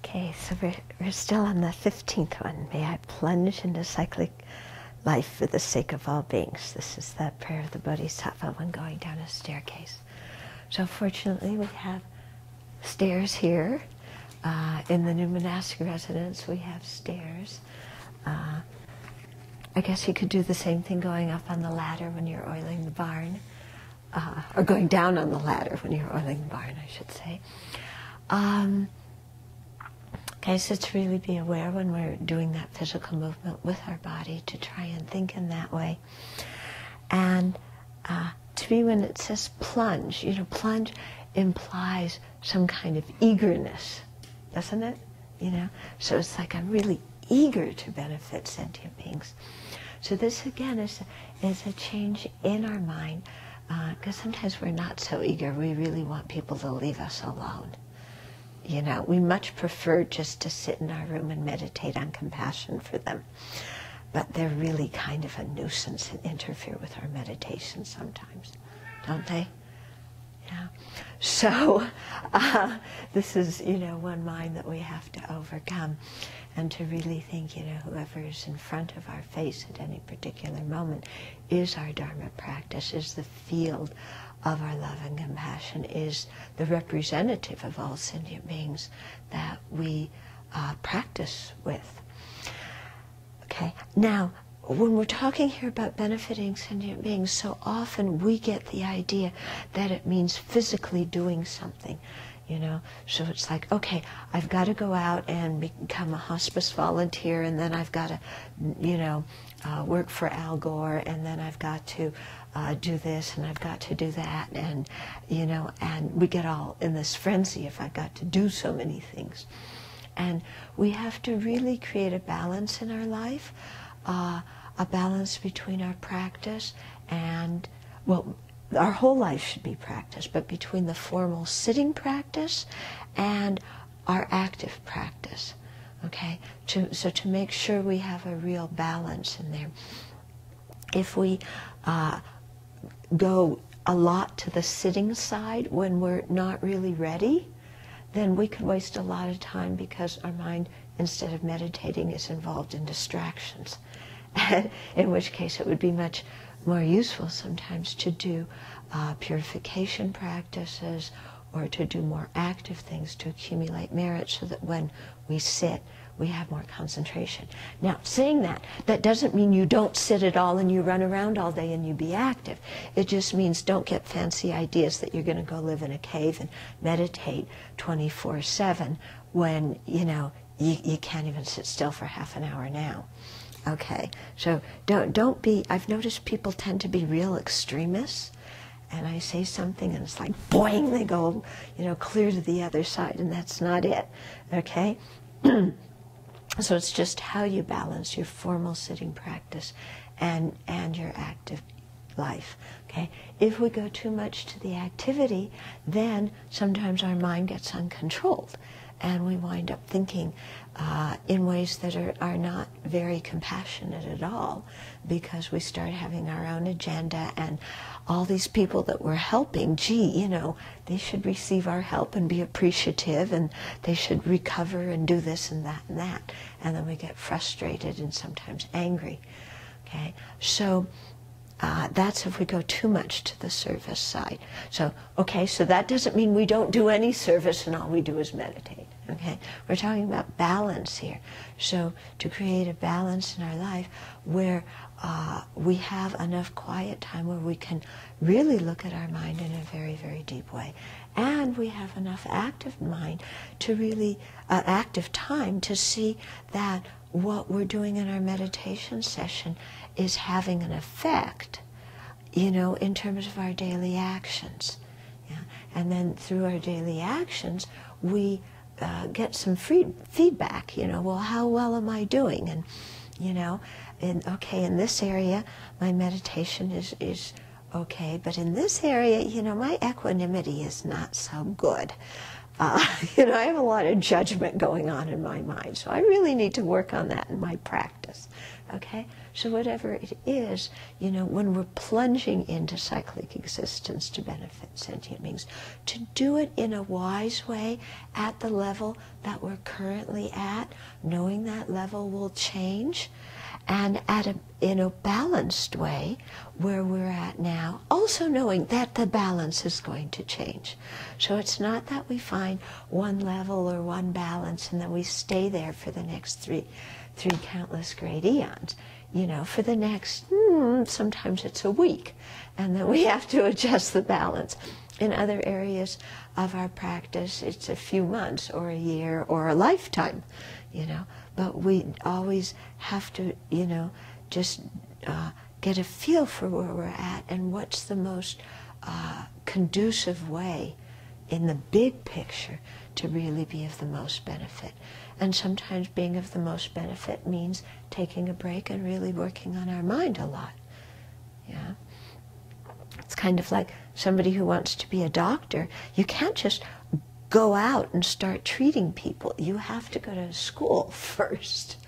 Okay, so we're still on the 15th one. May I plunge into cyclic life for the sake of all beings. This is the prayer of the Bodhisattva when going down a staircase. So fortunately we have stairs here. In the new monastic residence we have stairs. I guess you could do the same thing going up on the ladder when you're oiling the barn. Or going down on the ladder when you're oiling the barn, I should say. Okay, so to really be aware when we're doing that physical movement with our body, to try and think in that way. And to be, when it says plunge, you know, plunge implies some kind of eagerness, doesn't it? You know, so it's like I'm really eager to benefit sentient beings. So this again is a change in our mind, because sometimes we're not so eager. We really want people to leave us alone. You know, we much prefer just to sit in our room and meditate on compassion for them. But they're really kind of a nuisance and interfere with our meditation sometimes, don't they? Yeah. So this is, you know, one mind that we have to overcome, and to really think, you know, whoever is in front of our face at any particular moment is our Dharma practice, is the field of our love and compassion, is the representative of all sentient beings that we practice with. Okay, now when we're talking here about benefiting sentient beings, so often we get the idea that it means physically doing something, you know. So it's like, okay, I've got to go out and become a hospice volunteer, and then I've got to, you know, work for Al Gore, and then I've got to do this, and I've got to do that, and, you know, and we get all in this frenzy if I've got to do so many things. And we have to really create a balance in our life, a balance between our practice and, well, our whole life should be practice, but between the formal sitting practice and our active practice, okay? So to make sure we have a real balance in there. If we go a lot to the sitting side when we're not really ready, then we could waste a lot of time, because our mind, instead of meditating, is involved in distractions. In which case it would be much more useful sometimes to do purification practices, or to do more active things to accumulate merit, so that when we sit, we have more concentration. Now, saying that, that doesn't mean you don't sit at all and you run around all day and you be active. It just means don't get fancy ideas that you're going to go live in a cave and meditate 24/7 when, you know, you can't even sit still for half an hour now. Okay, so don't be, I've noticed people tend to be real extremists, and I say something and it's like, boing, they go, you know, clear to the other side, and that's not it, okay? So it's just how you balance your formal sitting practice and your active life, okay? If we go too much to the activity, then sometimes our mind gets uncontrolled, and we wind up thinking in ways that are not very compassionate at all, because we start having our own agenda, and all these people that we're helping, gee, you know, they should receive our help and be appreciative, and they should recover and do this and that and that. And then we get frustrated and sometimes angry, okay? So that's if we go too much to the service side. So, okay, so that doesn't mean we don't do any service and all we do is meditate, okay? We're talking about balance here. So to create a balance in our life where we have enough quiet time where we can really look at our mind in a very, very deep way. And we have enough active mind to really, active time to see that what we're doing in our meditation session is having an effect, you know, in terms of our daily actions. Yeah? And then through our daily actions, we get some feedback, you know, well, how well am I doing? And, you know, okay, in this area, my meditation is okay, but in this area, you know, my equanimity is not so good. You know, I have a lot of judgment going on in my mind, so I really need to work on that in my practice. Okay? So whatever it is, you know, when we're plunging into cyclic existence to benefit sentient beings, to do it in a wise way at the level that we're currently at, knowing that level will change, and in a balanced way where we're at now, also knowing that the balance is going to change. So it's not that we find one level or one balance and then we stay there for the next three countless great eons. You know, for the next, sometimes it's a week, and then we have to adjust the balance. In other areas of our practice, it's a few months or a year or a lifetime, you know. But we always have to, you know, just get a feel for where we're at and what's the most conducive way in the big picture to really be of the most benefit. And sometimes being of the most benefit means taking a break and really working on our mind a lot. Yeah. It's kind of like somebody who wants to be a doctor. You can't just go out and start treating people. You have to go to school first.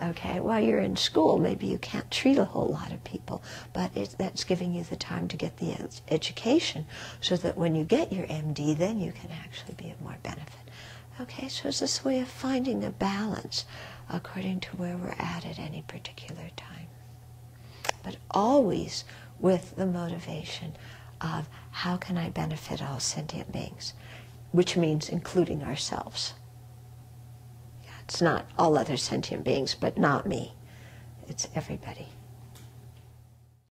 Okay, while you're in school, maybe you can't treat a whole lot of people, but that's giving you the time to get the education so that when you get your MD, then you can actually be of more benefit. Okay, so it's this way of finding a balance according to where we're at any particular time. But always with the motivation of how can I benefit all sentient beings, which means including ourselves. Yeah, it's not all other sentient beings, but not me. It's everybody.